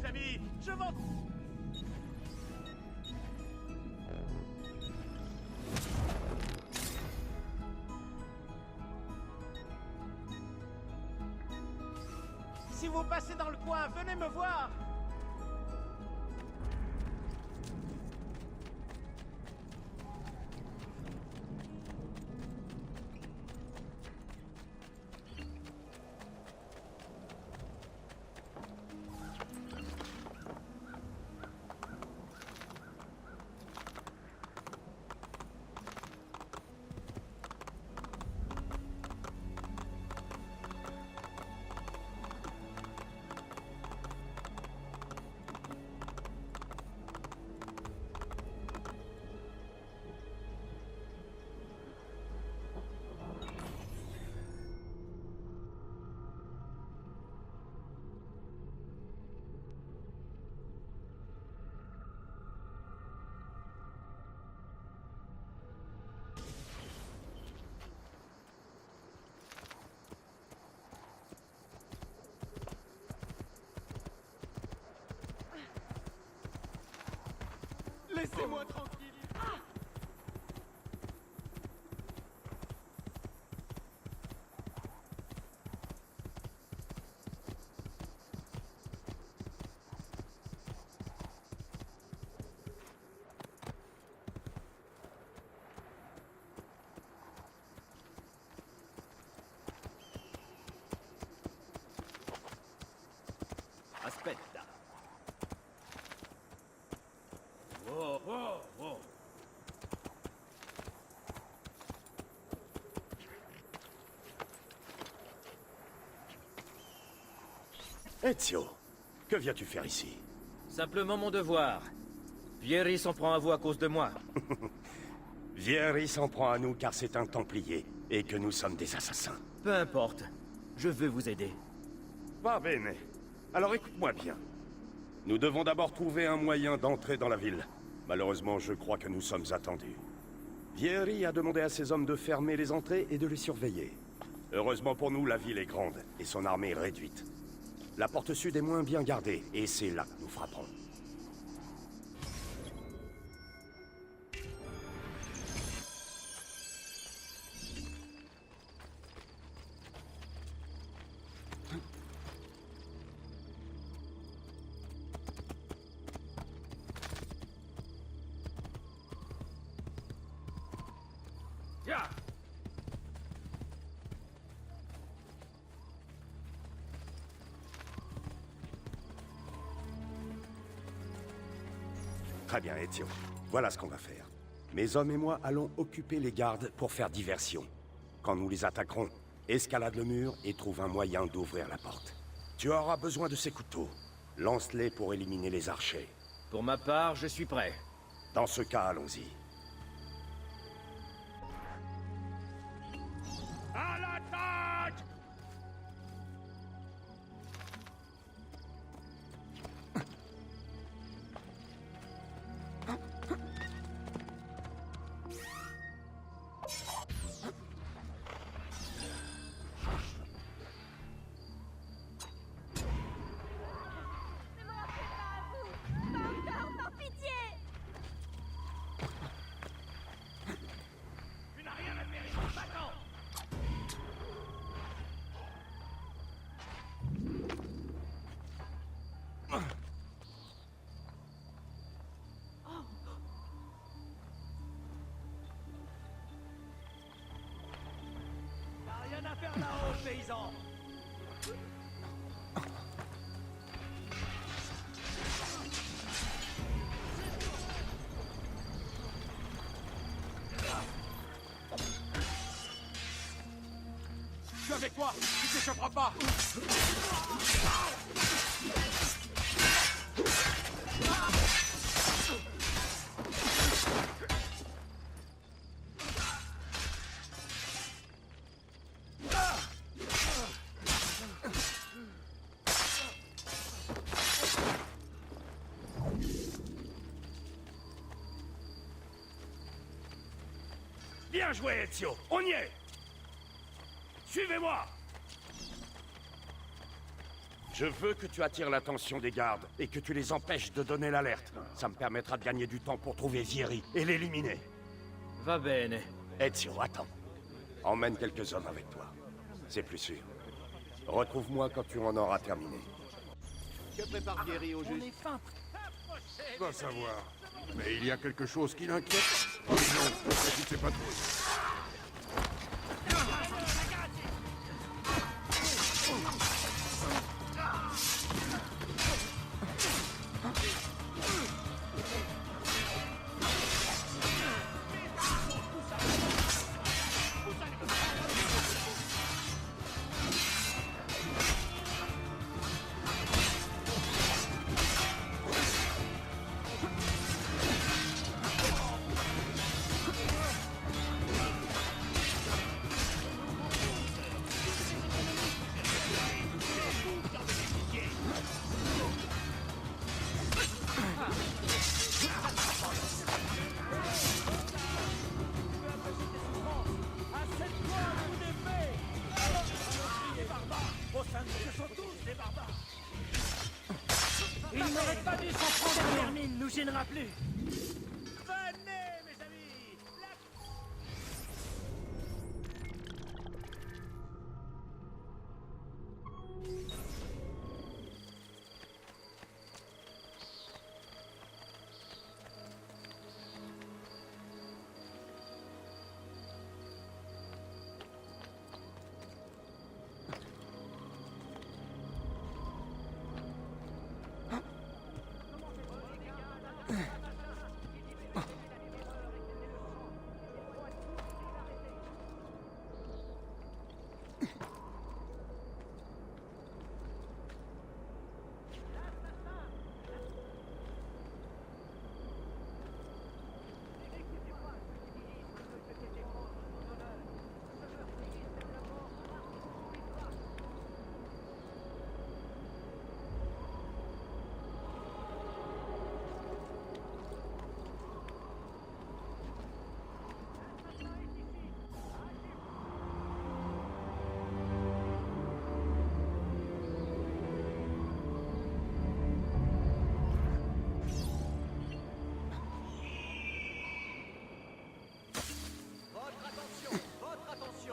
les amis. Je vends... Si vous passez dans le coin, venez me voir. Laissez-moi tranquille. Aspetta. Wow, wow, wow. Ezio, que viens-tu faire ici? Simplement mon devoir. Vieri s'en prend à vous à cause de moi. Vieri s'en prend à nous car c'est un Templier, et que nous sommes des assassins. Peu importe. Je veux vous aider. Va bene. Alors écoute-moi bien. Nous devons d'abord trouver un moyen d'entrer dans la ville. Malheureusement, je crois que nous sommes attendus. Vieri a demandé à ses hommes de fermer les entrées et de les surveiller. Heureusement pour nous, la ville est grande, et son armée est réduite. La porte sud est moins bien gardée, et c'est là que nous frapperons. Ya! Très bien, Ezio. Voilà ce qu'on va faire. Mes hommes et moi allons occuper les gardes pour faire diversion. Quand nous les attaquerons, escalade le mur et trouve un moyen d'ouvrir la porte. Tu auras besoin de ces couteaux. Lance-les pour éliminer les archers. Pour ma part, je suis prêt. Dans ce cas, allons-y. À l'attaque! Ne m'en faites pas à vous! Pas encore, par pitié! Tu n'as rien à faire ici, va-t'en! T'as rien à faire là-haut, paysan! Je suis avec toi, tu t'échapperas pas! Bien joué, Ezio! On y est! Suivez-moi! Je veux que tu attires l'attention des gardes et que tu les empêches de donner l'alerte. Ça me permettra de gagner du temps pour trouver Vieri et l'éliminer. Va bene. Ezio, attends. Emmène quelques hommes avec toi. C'est plus sûr. Retrouve-moi quand tu en auras terminé. Que prépare Vieri au juste? Va savoir. Mais il y a quelque chose qui l'inquiète. Oh non, tu ne sais pas trop. Il n'aurait pas dû s'en prendre. Termine, nous gênera plus. Venez, mes amis.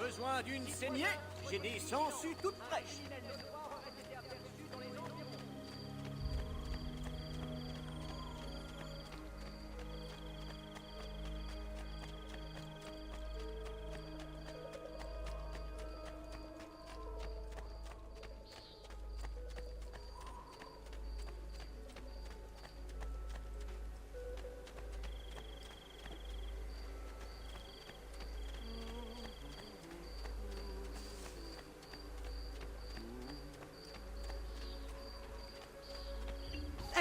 Besoin d'une saignée? J'ai des sangsues toutes fraîches.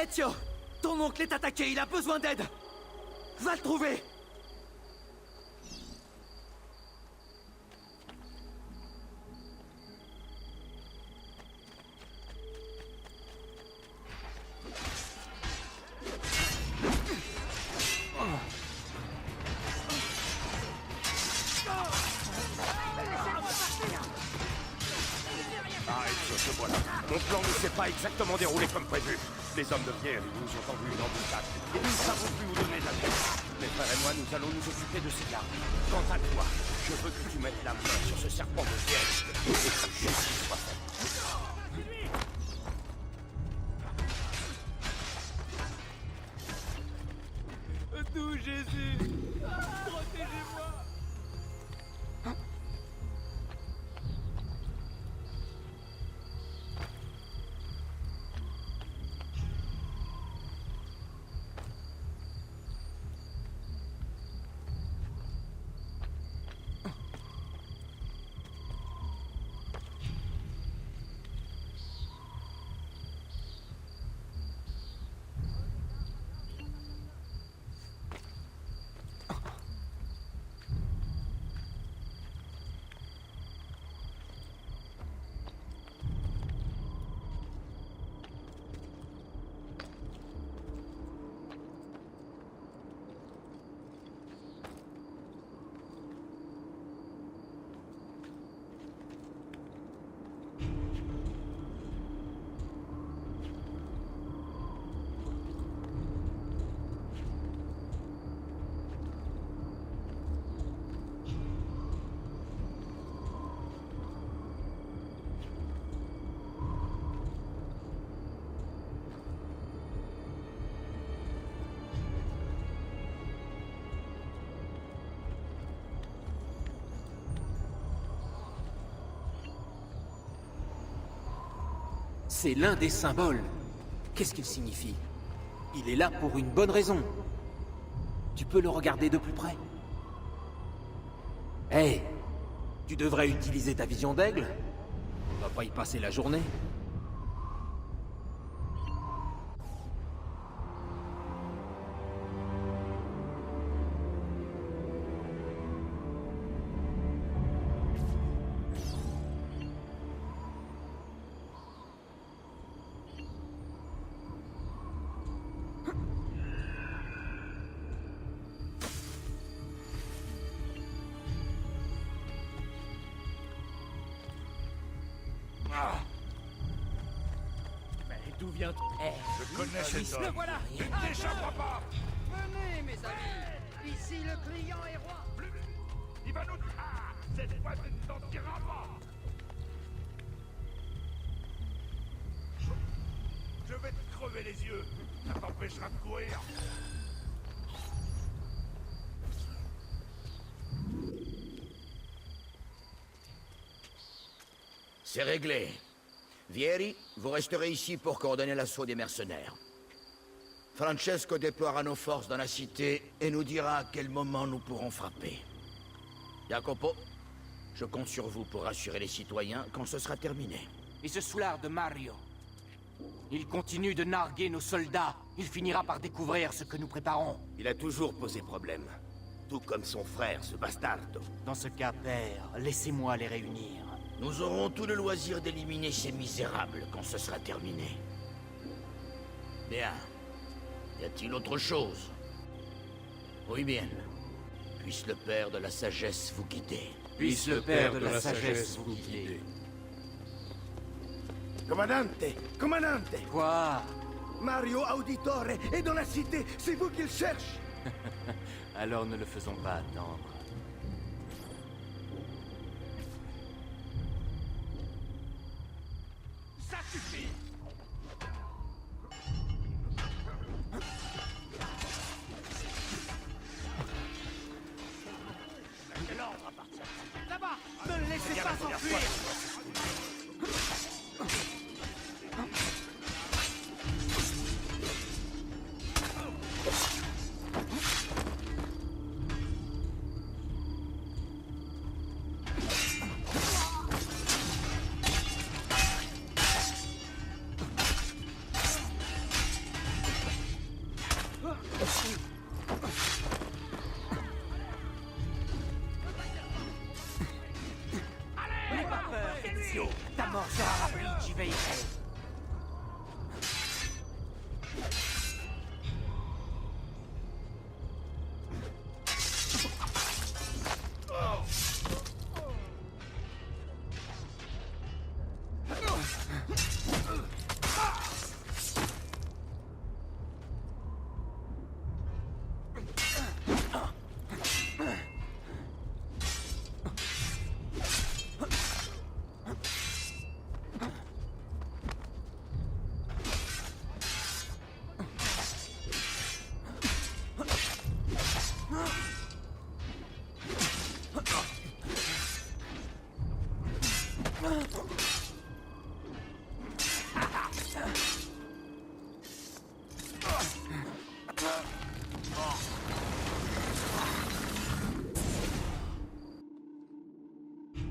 Ezio, ton oncle est attaqué, il a besoin d'aide. Va le trouver. Arrête, te voilà. Mon plan ne s'est pas exactement déroulé comme prévu. Les hommes de Vieri nous ont tendu une embuscade et nous ne savons plus où donner de la tête. Mes frères et moi, nous allons nous occuper de ces gardes. Quant à toi, je veux que tu mettes la main sur ce serpent de Vieri et que justice soit faite. Tout Jésus. Protégez-moi. C'est l'un des symboles. Qu'est-ce qu'il signifie? Il est là pour une bonne raison. Tu peux le regarder de plus près. Hey, tu devrais utiliser ta vision d'aigle. On va pas y passer la journée. Mais d'où vient... Je connais cet homme. Le voilà. Tu ne t'échapperas pas. Venez, mes amis. Ici, le client est roi. Il va nous... Ah, cette fois, tu ne t'en tireras pas. Je vais te crever les yeux. Ça t'empêchera de courir. C'est réglé. Vieri, vous resterez ici pour coordonner l'assaut des mercenaires. Francesco déploiera nos forces dans la cité et nous dira à quel moment nous pourrons frapper. Jacopo, je compte sur vous pour rassurer les citoyens quand ce sera terminé. Et ce soulard de Mario. Il continue de narguer nos soldats. Il finira par découvrir ce que nous préparons. Il a toujours posé problème. Tout comme son frère, ce bastardo. Dans ce cas, père, laissez-moi les réunir. Nous aurons tout le loisir d'éliminer ces misérables quand ce sera terminé. Bien. Y a-t-il autre chose? Oui, bien. Puisse le Père de la Sagesse vous guider. Puisse le Père de la Sagesse vous guider. Comandante! Comandante! Quoi? Mario Auditore est dans la cité! C'est vous qu'il cherche! Alors ne le faisons pas attendre. Ça suffit. Là-bas. Ne le laissez pas s'enfuir. Ta mort sera rapide, j'y veillerai.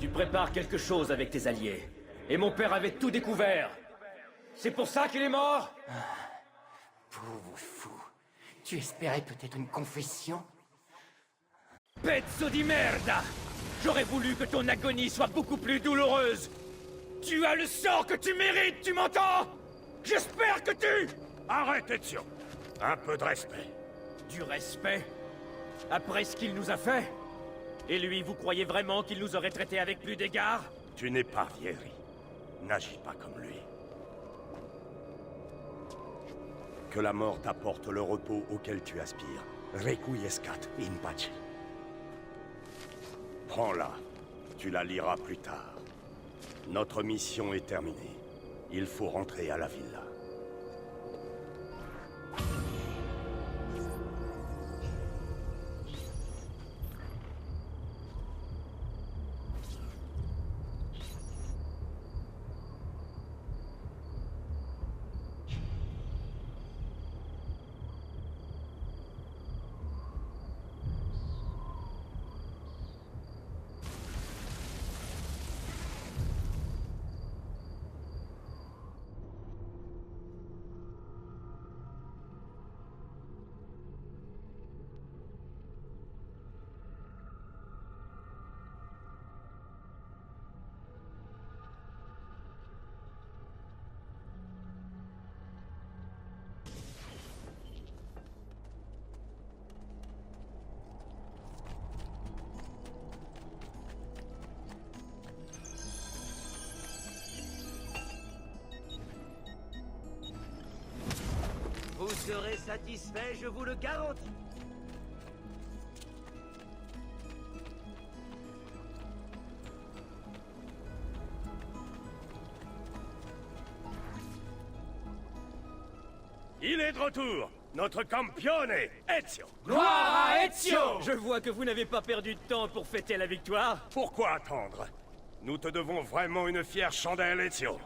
Tu prépares quelque chose avec tes alliés. Et mon père avait tout découvert. C'est pour ça qu'il est mort? Pauvre fou. Tu espérais peut-être une confession? Pezzo di merda! J'aurais voulu que ton agonie soit beaucoup plus douloureuse. Tu as le sort que tu mérites, tu m'entends? J'espère que tu... Arrête, Ezio. Un peu de respect. Du respect? Après ce qu'il nous a fait? Et lui, vous croyez vraiment qu'il nous aurait traités avec plus d'égard? Tu n'es pas Vieri. N'agis pas comme lui. Que la mort t'apporte le repos auquel tu aspires. Requiescat in pace. Prends-la. Tu la liras plus tard. Notre mission est terminée. Il faut rentrer à la villa. serez satisfait, je vous le garantis. Il est de retour, notre campione, Ezio. Gloire à Ezio! Je vois que vous n'avez pas perdu de temps pour fêter la victoire. Pourquoi attendre? Nous te devons vraiment une fière chandelle, Ezio.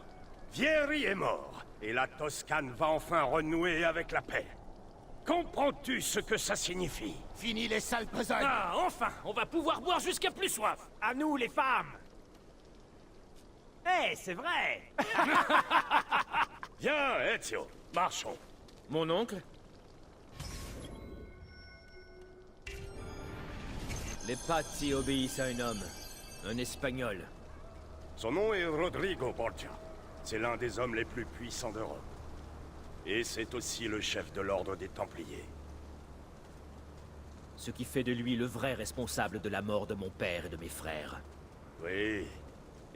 Vieri est mort, et la Toscane va enfin renouer avec la paix. Comprends-tu ce que ça signifie? Fini les sales besognes. Ah, enfin, on va pouvoir boire jusqu'à plus soif. À nous, les femmes. Eh, c'est vrai. Viens, Ezio, marchons. Mon oncle? Les Pazzi obéissent à un homme. Un Espagnol. Son nom est Rodrigo Borgia. C'est l'un des hommes les plus puissants d'Europe. Et c'est aussi le chef de l'ordre des Templiers. Ce qui fait de lui le vrai responsable de la mort de mon père et de mes frères. Oui,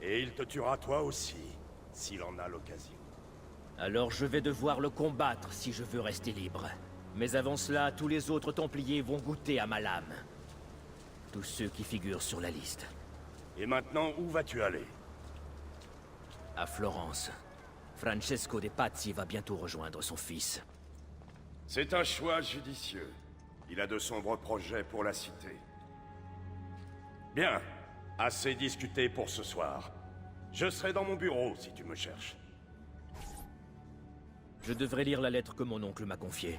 et il te tuera toi aussi, s'il en a l'occasion. Alors je vais devoir le combattre si je veux rester libre. Mais avant cela, tous les autres Templiers vont goûter à ma lame. Tous ceux qui figurent sur la liste. Et maintenant, où vas-tu aller? À Florence. Francesco de Pazzi va bientôt rejoindre son fils. C'est un choix judicieux. Il a de sombres projets pour la cité. Bien, assez discuté pour ce soir. Je serai dans mon bureau si tu me cherches. Je devrais lire la lettre que mon oncle m'a confiée.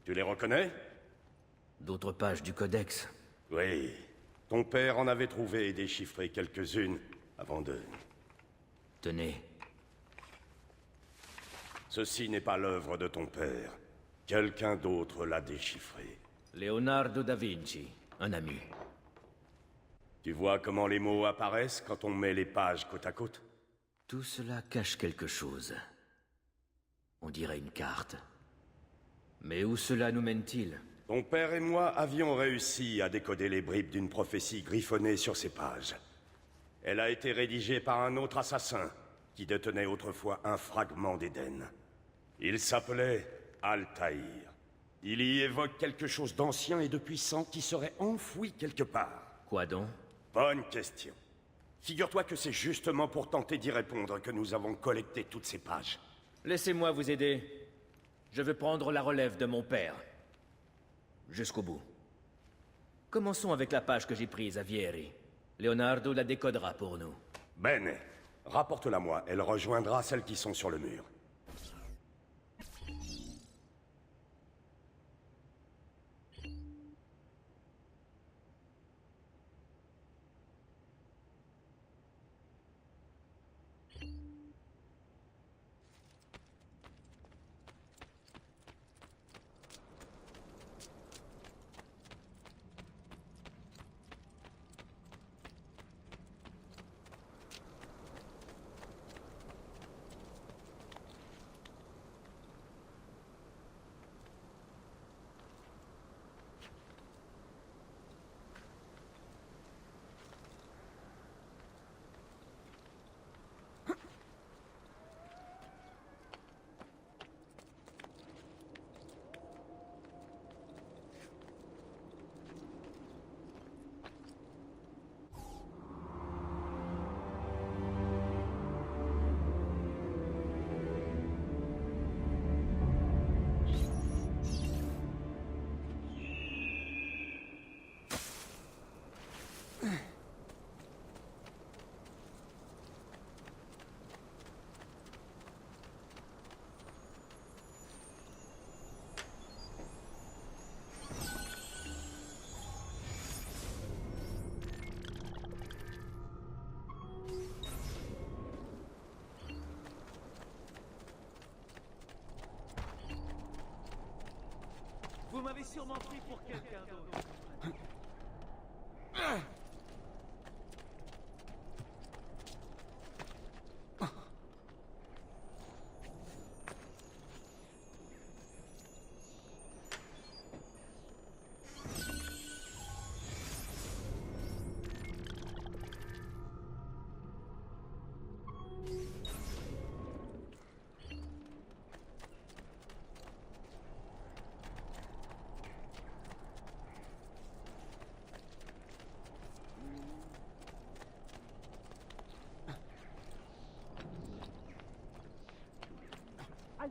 Tu les reconnais? D'autres pages du codex. Oui. Ton père en avait trouvé et déchiffré quelques-unes avant de... Tenez. Ceci n'est pas l'œuvre de ton père. Quelqu'un d'autre l'a déchiffré. Leonardo da Vinci, un ami. Tu vois comment les mots apparaissent quand on met les pages côte à côte? Tout cela cache quelque chose. On dirait une carte. Mais où cela nous mène-t-il? Ton père et moi avions réussi à décoder les bribes d'une prophétie griffonnée sur ces pages. Elle a été rédigée par un autre assassin, qui détenait autrefois un fragment d'Éden. Il s'appelait Altaïr. Il y évoque quelque chose d'ancien et de puissant qui serait enfoui quelque part. Quoi donc? Bonne question. Figure-toi que c'est justement pour tenter d'y répondre que nous avons collecté toutes ces pages. Laissez-moi vous aider. Je veux prendre la relève de mon père. Jusqu'au bout. Commençons avec la page que j'ai prise à Vieri. Leonardo la décodera pour nous. Bene, rapporte-la moi. Elle rejoindra celles qui sont sur le mur. Vous m'avez sûrement pris pour quelqu'un d'autre.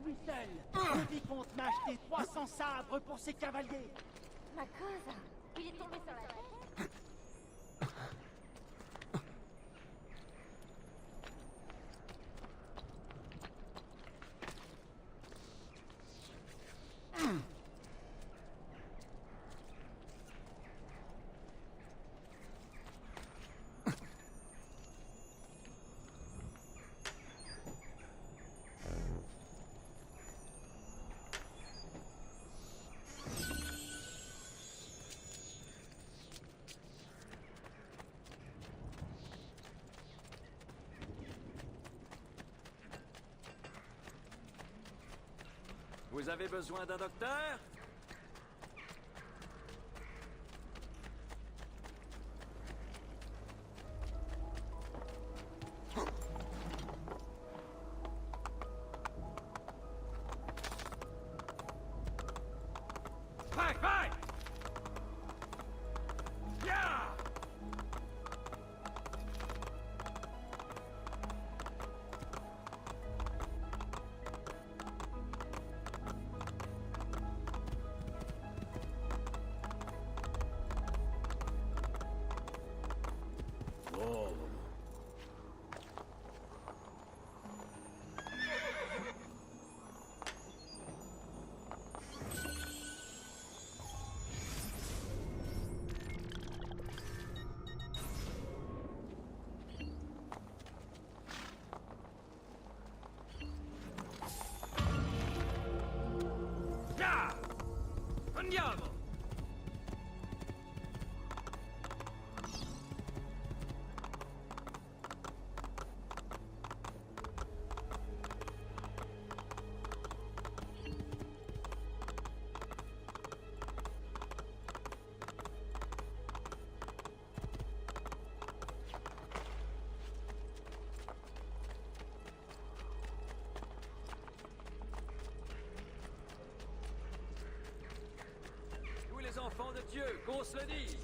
lui seul. Le vicomte m'a acheté 300 sabres pour ses cavaliers. Ma cosa, il est tombé sur la tête. Vous avez besoin d'un docteur? Vai, vai! Yeah! Ya! Andiamo! Tous les enfants de Dieu, qu'on se le dise!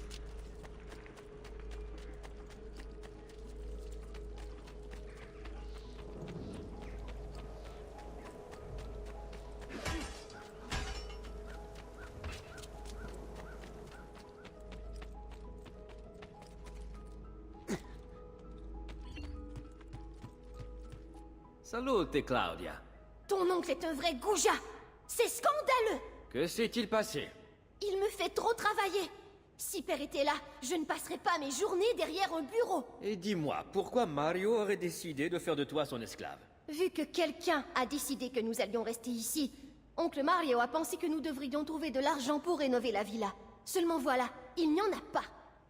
Salute, Claudia. Ton oncle est un vrai goujat. C'est scandaleux. Que s'est-il passé? Il me fait trop travailler. Si Père était là, je ne passerais pas mes journées derrière un bureau. Et dis-moi, pourquoi Mario aurait décidé de faire de toi son esclave? Vu que quelqu'un a décidé que nous allions rester ici, oncle Mario a pensé que nous devrions trouver de l'argent pour rénover la villa. Seulement voilà, il n'y en a pas.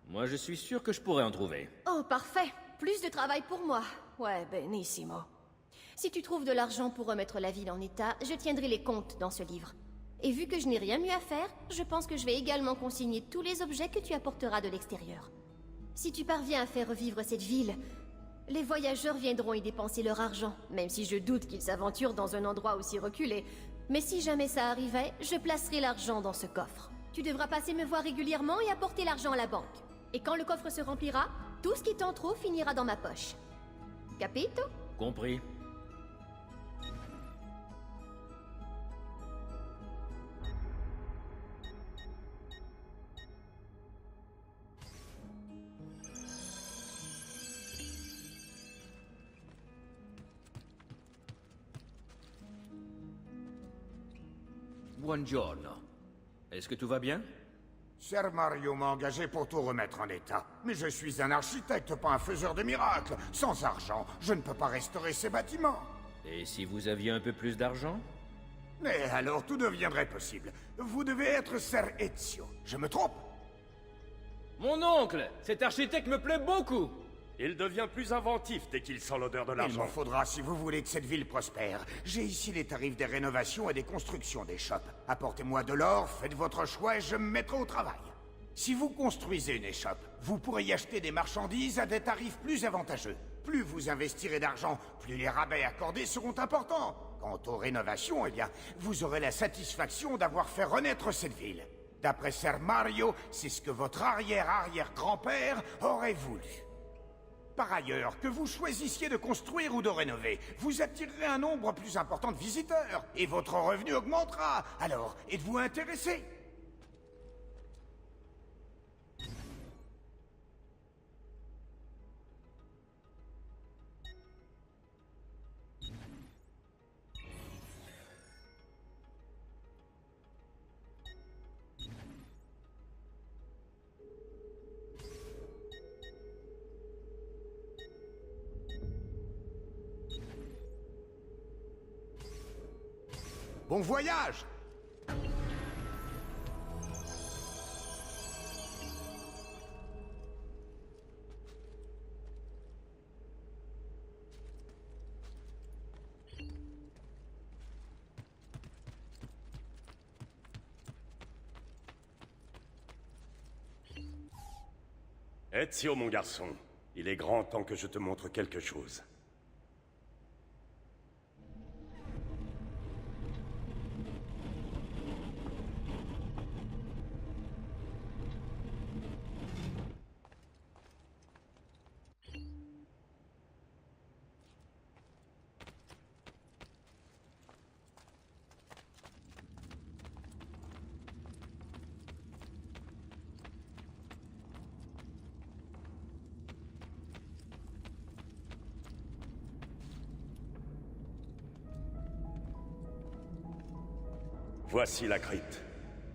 Moi, je suis sûr que je pourrais en trouver. Oh, parfait. Plus de travail pour moi. Ouais, benissimo. Si tu trouves de l'argent pour remettre la ville en état, je tiendrai les comptes dans ce livre. Et vu que je n'ai rien mieux à faire, je pense que je vais également consigner tous les objets que tu apporteras de l'extérieur. Si tu parviens à faire revivre cette ville, les voyageurs viendront y dépenser leur argent, même si je doute qu'ils s'aventurent dans un endroit aussi reculé. Mais si jamais ça arrivait, je placerai l'argent dans ce coffre. Tu devras passer me voir régulièrement et apporter l'argent à la banque. Et quand le coffre se remplira, tout ce qui t'en trop finira dans ma poche. Capito? Compris. Buongiorno. Est-ce que tout va bien? Ser Mario m'a engagé pour tout remettre en état. Mais je suis un architecte, pas un faiseur de miracles. Sans argent, je ne peux pas restaurer ces bâtiments. Et si vous aviez un peu plus d'argent? Mais alors tout deviendrait possible. Vous devez être Ser Ezio. Je me trompe? Mon oncle! Cet architecte me plaît beaucoup! Il devient plus inventif dès qu'il sent l'odeur de Il l'argent. m'en faudra si vous voulez que cette ville prospère. J'ai ici les tarifs des rénovations et des constructions des shops. Apportez-moi de l'or, faites votre choix et je me mettrai au travail. Si vous construisez une échoppe, vous pourrez y acheter des marchandises à des tarifs plus avantageux. Plus vous investirez d'argent, plus les rabais accordés seront importants. Quant aux rénovations, eh bien, vous aurez la satisfaction d'avoir fait renaître cette ville. D'après Ser Mario, c'est ce que votre arrière-arrière-grand-père aurait voulu. Par ailleurs, que vous choisissiez de construire ou de rénover, vous attirerez un nombre plus important de visiteurs, et votre revenu augmentera. Alors, êtes-vous intéressé? Bon voyage! Ezio, mon garçon, il est grand temps que je te montre quelque chose. Voici la crypte.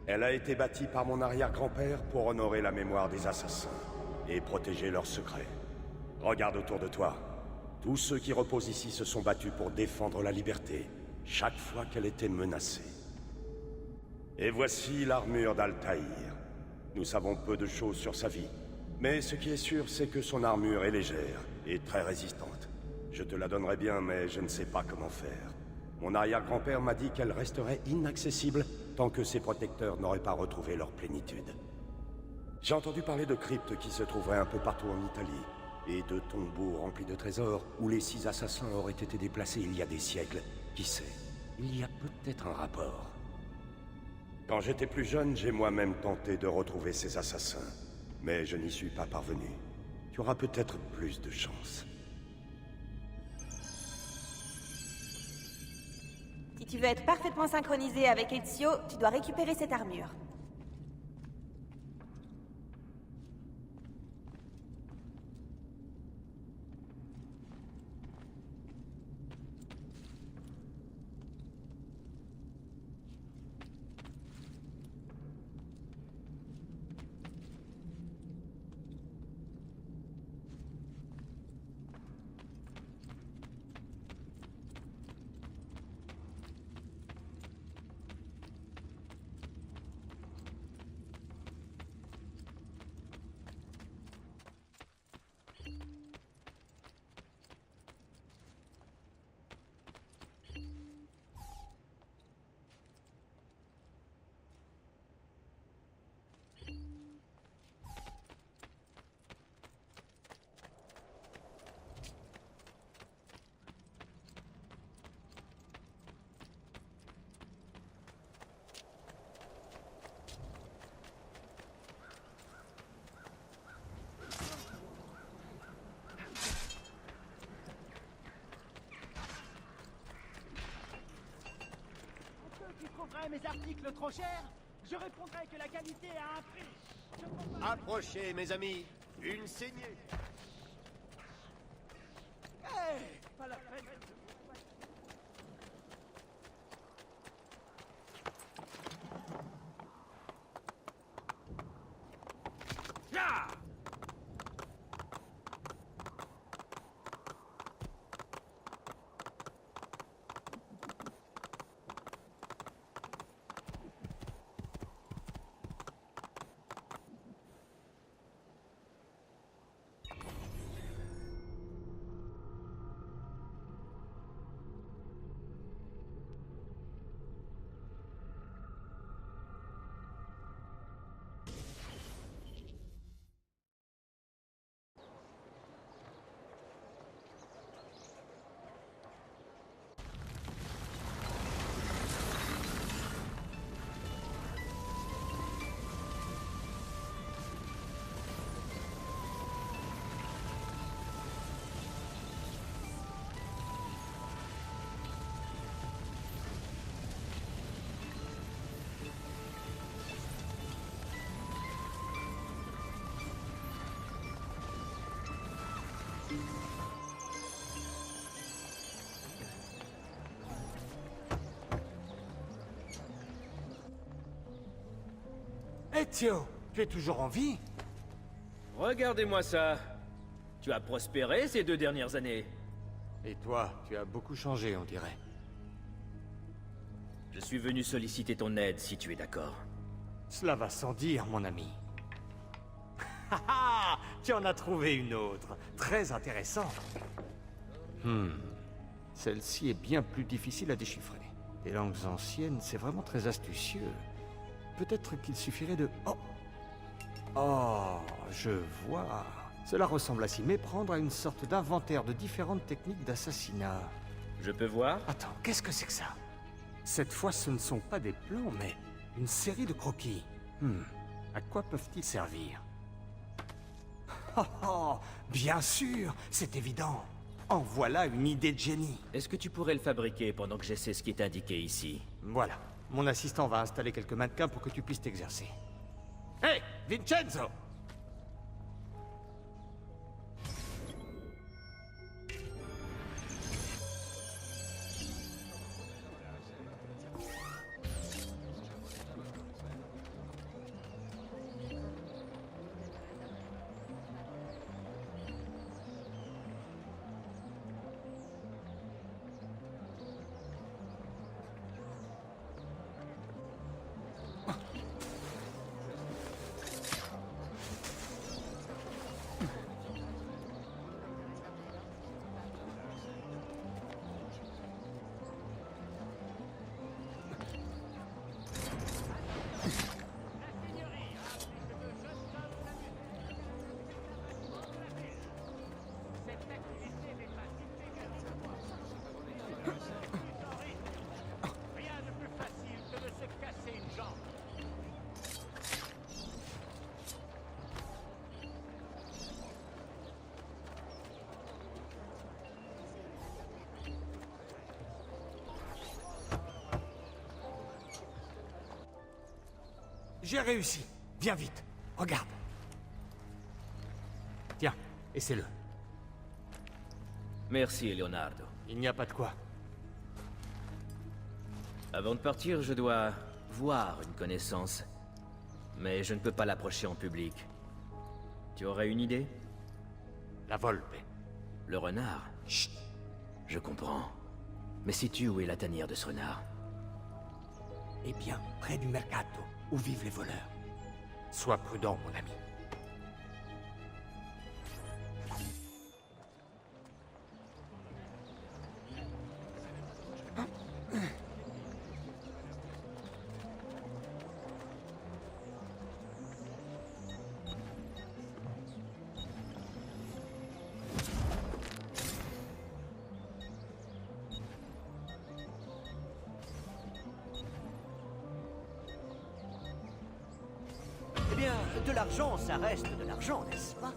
Elle a été bâtie par mon arrière-grand-père pour honorer la mémoire des assassins et protéger leurs secrets. Regarde autour de toi. Tous ceux qui reposent ici se sont battus pour défendre la liberté, chaque fois qu'elle était menacée. Et voici l'armure d'Altaïr. Nous savons peu de choses sur sa vie, mais ce qui est sûr, c'est que son armure est légère et très résistante. Je te la donnerais bien, mais je ne sais pas comment faire. Mon arrière-grand-père m'a dit qu'elle resterait inaccessible tant que ses protecteurs n'auraient pas retrouvé leur plénitude. J'ai entendu parler de cryptes qui se trouveraient un peu partout en Italie, et de tombeaux remplis de trésors où les 6 assassins auraient été déplacés il y a des siècles. Qui sait, il y a peut-être un rapport. Quand j'étais plus jeune, j'ai moi-même tenté de retrouver ces assassins, mais je n'y suis pas parvenu. Tu auras peut-être plus de chance. Si tu veux être parfaitement synchronisé avec Ezio, tu dois récupérer cette armure. Qui trouverait mes articles trop chers, je répondrai que la qualité a un prix. Approchez, mes amis. Une saignée. Hey, pas la peine. Ya! Ezio, tu es toujours en vie? Regardez-moi ça. Tu as prospéré ces 2 dernières années. Et toi, tu as beaucoup changé, on dirait. Je suis venu solliciter ton aide si tu es d'accord. Cela va sans dire, mon ami. Haha, tu en as trouvé une autre. Très intéressant. Celle-ci est bien plus difficile à déchiffrer. Les langues anciennes, c'est vraiment très astucieux. Peut-être qu'il suffirait de... Oh! Oh, je vois. Cela ressemble à s'y méprendre à une sorte d'inventaire de différentes techniques d'assassinat. Je peux voir? Attends, qu'est-ce que c'est que ça? Cette fois, ce ne sont pas des plans, mais une série de croquis. À quoi peuvent-ils servir? Oh, bien sûr, c'est évident. En voilà une idée de génie. Est-ce que tu pourrais le fabriquer pendant que j'essaie ce qui est indiqué ici? Voilà, mon assistant va installer quelques mannequins pour que tu puisses t'exercer. Hé, Vincenzo! J'ai réussi. Viens vite. Regarde. Tiens, essaie-le. Merci, Leonardo. Il n'y a pas de quoi. Avant de partir, je dois voir une connaissance. Mais je ne peux pas l'approcher en public. Tu aurais une idée? La Volpe. Le renard? Chut. Je comprends. Mais sais-tu où est la tanière de ce renard? Eh bien, près du mercato, où vivent les voleurs. Sois prudent, mon ami. Eh bien, de l'argent, ça reste de l'argent, n'est-ce pas?